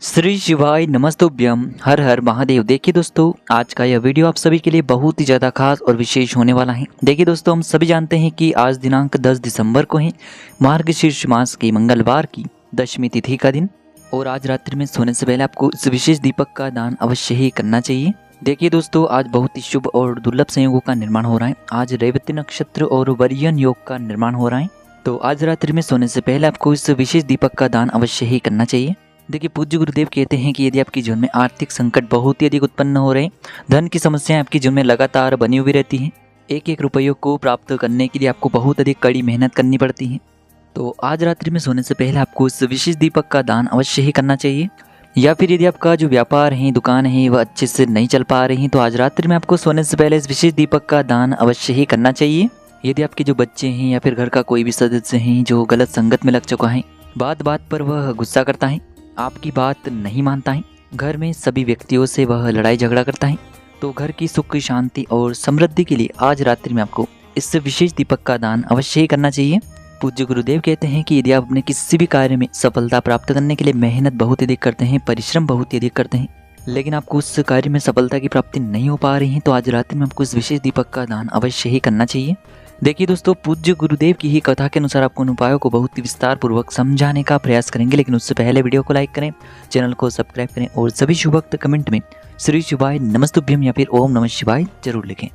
श्री शिवाय नमस्तुभ्यम हर हर महादेव। देखिए दोस्तों, आज का यह वीडियो आप सभी के लिए बहुत ही ज़्यादा खास और विशेष होने वाला है। देखिए दोस्तों, हम सभी जानते हैं कि आज दिनांक 10 दिसंबर को है मार्गशीर्ष मास की मंगलवार की दशमी तिथि का दिन। और आज रात्रि में सोने से पहले आपको इस विशेष दीपक का दान अवश्य ही करना चाहिए। देखिए दोस्तों, आज बहुत ही शुभ और दुर्लभ संयोगों का निर्माण हो रहा है। आज रेवती नक्षत्र और वरियन योग का निर्माण हो रहा है। तो आज रात्रि में सोने से पहले आपको इस विशेष दीपक का दान अवश्य ही करना चाहिए। देखिए, पूज्य गुरुदेव कहते हैं कि यदि आपके जीवन में आर्थिक संकट बहुत ही अधिक उत्पन्न हो रहे हैं, धन की समस्याएं आपके जीवन में लगातार बनी हुई रहती हैं, एक एक रुपयों को प्राप्त करने के लिए आपको बहुत अधिक कड़ी मेहनत करनी पड़ती है, तो आज रात्रि में सोने से पहले आपको इस विशेष दीपक का दान अवश्य ही करना चाहिए। या फिर यदि आपका जो व्यापार है, दुकान है, वह अच्छे से नहीं चल पा रही है, तो आज रात्रि में आपको सोने से पहले इस विशेष दीपक का दान अवश्य ही करना चाहिए। यदि आपके जो बच्चे हैं या फिर घर का कोई भी सदस्य हैं जो गलत संगत में लग चुका है, बात बात पर वह गुस्सा करता है, आपकी बात नहीं मानता है, घर में सभी व्यक्तियों से वह लड़ाई झगड़ा करता है, तो घर की सुख शांति और समृद्धि के लिए आज रात्रि में आपको इस विशेष दीपक का दान अवश्य ही करना चाहिए। पूज्य गुरुदेव कहते हैं कि यदि आप अपने किसी भी कार्य में सफलता प्राप्त करने के लिए मेहनत बहुत अधिक करते हैं, परिश्रम बहुत ही अधिक करते हैं, लेकिन आपको उस कार्य में सफलता की प्राप्ति नहीं हो पा रही है, तो आज रात्रि में आपको इस विशेष दीपक का दान अवश्य ही करना चाहिए। देखिए दोस्तों, पूज्य गुरुदेव की ही कथा के अनुसार आपको उन उपायों को बहुत ही विस्तार पूर्वक समझाने का प्रयास करेंगे, लेकिन उससे पहले वीडियो को लाइक करें, चैनल को सब्सक्राइब करें और सभी शुभ वक्त कमेंट में श्री शिवाय नमस्तुभ्यम या फिर ओम नमः शिवाय जरूर लिखें।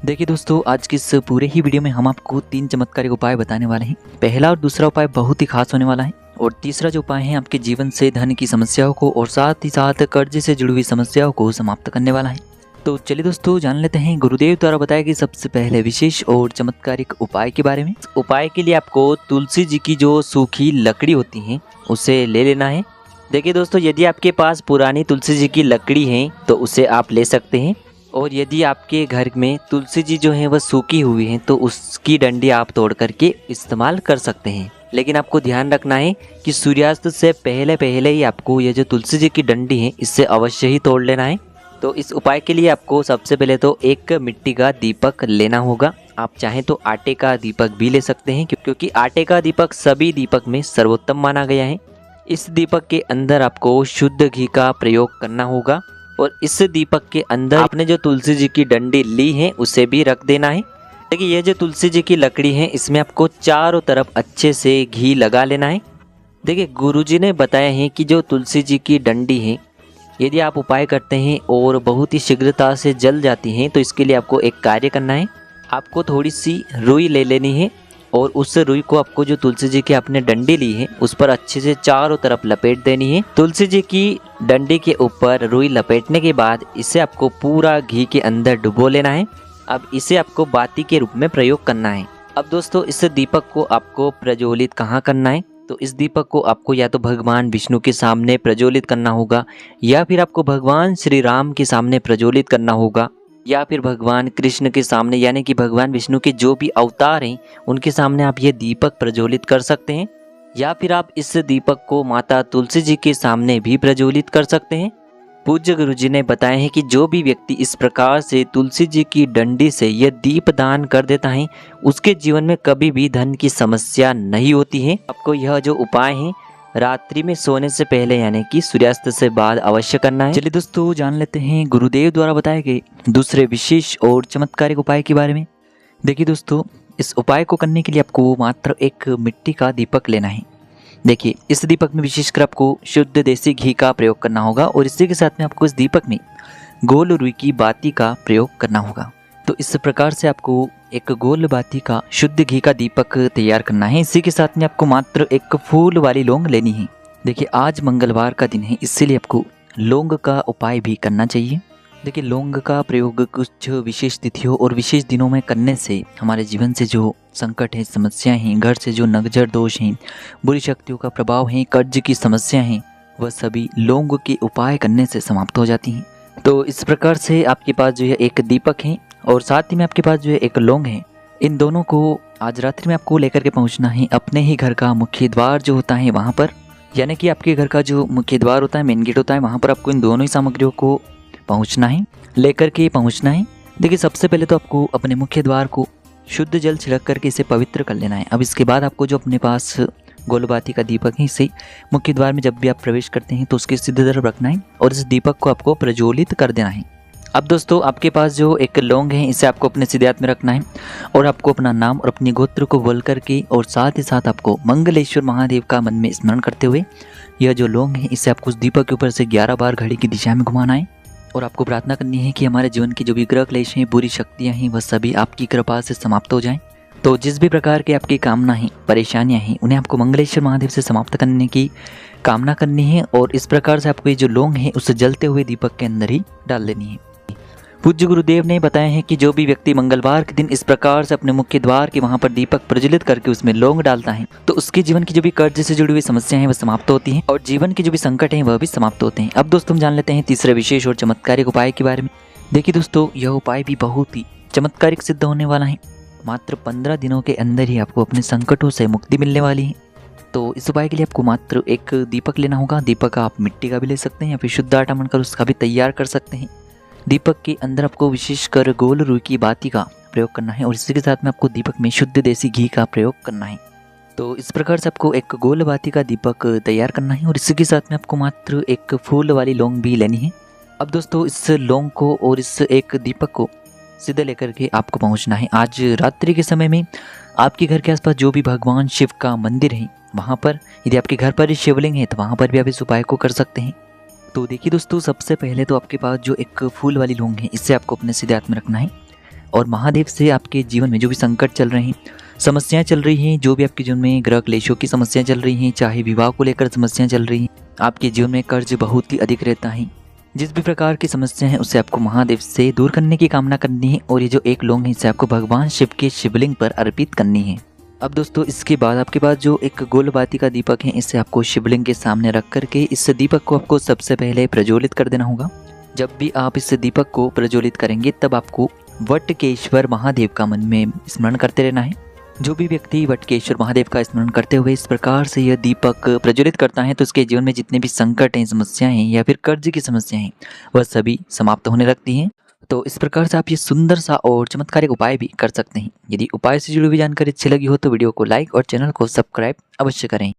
देखिए दोस्तों, आज की इस पूरे ही वीडियो में हम आपको 3 चमत्कारिक उपाय बताने वाले हैं। पहला और दूसरा उपाय बहुत ही खास होने वाला है, और तीसरा जो उपाय है आपके जीवन से धन की समस्याओं को और साथ ही साथ कर्ज से जुड़ी हुई समस्याओं को समाप्त करने वाला है। तो चलिए दोस्तों, जान लेते हैं गुरुदेव द्वारा बताया कि सबसे पहले विशेष और चमत्कारिक उपाय के बारे में। उपाय के लिए आपको तुलसी जी की जो सूखी लकड़ी होती है उसे ले लेना है। देखिए दोस्तों, यदि आपके पास पुरानी तुलसी जी की लकड़ी है तो उसे आप ले सकते हैं, और यदि आपके घर में तुलसी जी जो है वह सूखी हुई है तो उसकी डंडी आप तोड़ करके इस्तेमाल कर सकते हैं। लेकिन आपको ध्यान रखना है कि सूर्यास्त से पहले पहले ही आपको ये जो तुलसी जी की डंडी है इससे अवश्य ही तोड़ लेना है। तो इस उपाय के लिए आपको सबसे पहले तो एक मिट्टी का दीपक लेना होगा। आप चाहें तो आटे का दीपक भी ले सकते हैं, क्योंकि आटे का दीपक सभी दीपक में सर्वोत्तम माना गया है। इस दीपक के अंदर आपको शुद्ध घी का प्रयोग करना होगा, और इस दीपक के अंदर आपने जो तुलसी जी की डंडी ली है उसे भी रख देना है। देखिए, ये जो तुलसी जी की लकड़ी है इसमें आपको चारों तरफ अच्छे से घी लगा लेना है। देखिए, गुरुजी ने बताया है कि जो तुलसी जी की डंडी है, यदि आप उपाय करते हैं और बहुत ही शीघ्रता से जल जाती हैं, तो इसके लिए आपको एक कार्य करना है। आपको थोड़ी सी रुई ले लेनी है, और उस रुई को आपको जो तुलसी जी की आपने डंडी ली है उस पर अच्छे से चारों तरफ लपेट देनी है। तुलसी जी की डंडी के ऊपर रुई लपेटने के बाद इसे आपको पूरा घी के अंदर डुबो लेना है। अब इसे आपको बाती के रूप में प्रयोग करना है। अब दोस्तों, इस दीपक को आपको प्रज्वलित कहाँ करना है? तो इस दीपक को आपको या तो भगवान विष्णु के सामने प्रज्वलित करना होगा, या फिर आपको भगवान श्री राम के सामने प्रज्वलित करना होगा, या फिर भगवान कृष्ण के सामने, यानी कि भगवान विष्णु के जो भी अवतार हैं उनके सामने आप ये दीपक प्रज्वलित कर सकते हैं। या फिर आप इस दीपक को माता तुलसी जी के सामने भी प्रज्वलित कर सकते हैं। पूज्य गुरु जी ने बताया है कि जो भी व्यक्ति इस प्रकार से तुलसी जी की डंडी से यह दीप दान कर देता है, उसके जीवन में कभी भी धन की समस्या नहीं होती है। आपको यह जो उपाय है रात्रि में सोने से पहले, यानी कि सूर्यास्त से बाद अवश्य करना है। चलिए दोस्तों, जान लेते हैं गुरुदेव द्वारा बताए गए दूसरे विशेष और चमत्कारिक उपाय के बारे में। देखिए दोस्तों, इस उपाय को करने के लिए आपको मात्र एक मिट्टी का दीपक लेना है। देखिए, इस दीपक में विशेषकर आपको शुद्ध देसी घी का प्रयोग करना होगा, और इसी के साथ में आपको इस दीपक में गोल रुई की बाती का प्रयोग करना होगा। तो इस प्रकार से आपको एक गोल बाती का शुद्ध घी का दीपक तैयार करना है। इसी के साथ में आपको मात्र एक फूल वाली लौंग लेनी है। देखिए, आज मंगलवार का दिन है, इसलिए आपको लौंग का उपाय भी करना चाहिए। देखिए, लौंग का प्रयोग कुछ विशेष तिथियों और विशेष दिनों में करने से हमारे जीवन से जो संकट है, समस्याएं हैं, घर से जो नगजर दोष हैं, बुरी शक्तियों का प्रभाव है, कर्ज की समस्या हैं, वह सभी लौंग के उपाय करने से समाप्त हो जाती हैं। तो इस प्रकार से आपके पास जो है एक दीपक है, और साथ ही में आपके पास जो है एक लौंग है। इन दोनों को आज रात्रि में आपको लेकर के पहुंचना है अपने ही घर का मुख्य द्वार जो होता है वहां पर, यानी कि आपके घर का जो मुख्य द्वार होता है, मेन गेट होता है, वहां पर आपको इन दोनों ही सामग्रियों को पहुंचना है, लेकर के पहुंचना है। देखिए, सबसे पहले तो आपको अपने मुख्य द्वार को शुद्ध जल छिड़क करके इसे पवित्र कर लेना है। अब इसके बाद आपको जो अपने पास गोलबाती का दीपक है, इसे मुख्य द्वार में जब भी आप प्रवेश करते हैं तो उसके सीधे तरफ रखना है और इस दीपक को आपको प्रज्वलित कर देना है। अब दोस्तों आपके पास जो एक लौंग है इसे आपको अपने सीधे हाथ में रखना है और आपको अपना नाम और अपनी गोत्र को बोल करके और साथ ही साथ आपको मंगलेश्वर महादेव का मन में स्मरण करते हुए यह जो लौंग है इसे आपको उस दीपक के ऊपर से 11 बार घड़ी की दिशा में घुमाना है और आपको प्रार्थना करनी है कि हमारे जीवन की जो भी ग्रह क्लेश हैं, बुरी शक्तियाँ हैं, वह सभी आपकी कृपा से समाप्त हो जाएं। तो जिस भी प्रकार की आपकी कामना है, परेशानियां हैं, उन्हें आपको मंगलेश्वर महादेव से समाप्त करने की कामना करनी है और इस प्रकार से आपको ये जो लौंग है उसे जलते हुए दीपक के अंदर ही डाल देनी है। पूज्य गुरुदेव ने बताया है कि जो भी व्यक्ति मंगलवार के दिन इस प्रकार से अपने मुख्य द्वार के वहां पर दीपक प्रज्वलित करके उसमें लौंग डालता है तो उसके जीवन की जो भी कर्ज से जुड़ी हुई समस्याएं हैं वह समाप्त होती हैं और जीवन के जो भी संकट हैं वह भी समाप्त होते हैं। अब दोस्तों हम जान लेते हैं तीसरे विशेष और चमत्कारिक उपाय के बारे में। देखिए दोस्तों, यह उपाय भी बहुत ही चमत्कारिक सिद्ध होने वाला है। मात्र 15 दिनों के अंदर ही आपको अपने संकटों से मुक्ति मिलने वाली है। तो इस उपाय के लिए आपको मात्र एक दीपक लेना होगा। दीपक आप मिट्टी का भी ले सकते हैं या फिर शुद्ध आटा बनकर उसका भी तैयार कर सकते हैं। दीपक के अंदर आपको विशेषकर गोल रुई की बाती का प्रयोग करना है और इसी के साथ में आपको दीपक में शुद्ध देसी घी का प्रयोग करना है। तो इस प्रकार से आपको एक गोल बाती का दीपक तैयार करना है और इसी के साथ में आपको मात्र एक फूल वाली लौंग भी लेनी है। अब दोस्तों इस लौंग को और इस एक दीपक को सीधे लेकर के आपको पहुंचना है। आज रात्रि के समय में आपके घर के आसपास जो भी भगवान शिव का मंदिर है वहाँ पर, यदि आपके घर पर शिवलिंग है तो वहाँ पर भी आप इस उपाय को कर सकते हैं। तो देखिए दोस्तों, सबसे पहले तो आपके पास जो एक फूल वाली लौंग है इसे आपको अपने सीधे हाथ में रखना है और महादेव से आपके जीवन में जो भी संकट चल रहे हैं, समस्याएं चल रही हैं, जो भी आपके जीवन में ग्रह क्लेशों की समस्याएं चल रही हैं, चाहे विवाह को लेकर समस्याएं चल रही हैं, आपके जीवन में कर्ज बहुत ही अधिक रहता है, जिस भी प्रकार की समस्या है उसे आपको महादेव से दूर करने की कामना करनी है और ये जो एक लौंग है इसे आपको भगवान शिव के शिवलिंग पर अर्पित करनी है। अब दोस्तों इसके बाद आपके पास जो एक गोल बाती का दीपक है इसे आपको शिवलिंग के सामने रख करके इस दीपक को आपको सबसे पहले प्रज्वलित कर देना होगा। जब भी आप इस दीपक को प्रज्वलित करेंगे तब आपको वटकेश्वर महादेव का मन में स्मरण करते रहना है। जो भी व्यक्ति वटकेश्वर महादेव का स्मरण करते हुए इस प्रकार से यह दीपक प्रज्वलित करता है तो उसके जीवन में जितने भी संकट हैं, समस्याएं हैं या फिर कर्ज की समस्याएं हैं वह सभी समाप्त होने लगती हैं। तो इस प्रकार से आप ये सुंदर सा और चमत्कारिक उपाय भी कर सकते हैं। यदि उपाय से जुड़ी हुई जानकारी अच्छी लगी हो तो वीडियो को लाइक और चैनल को सब्सक्राइब अवश्य करें।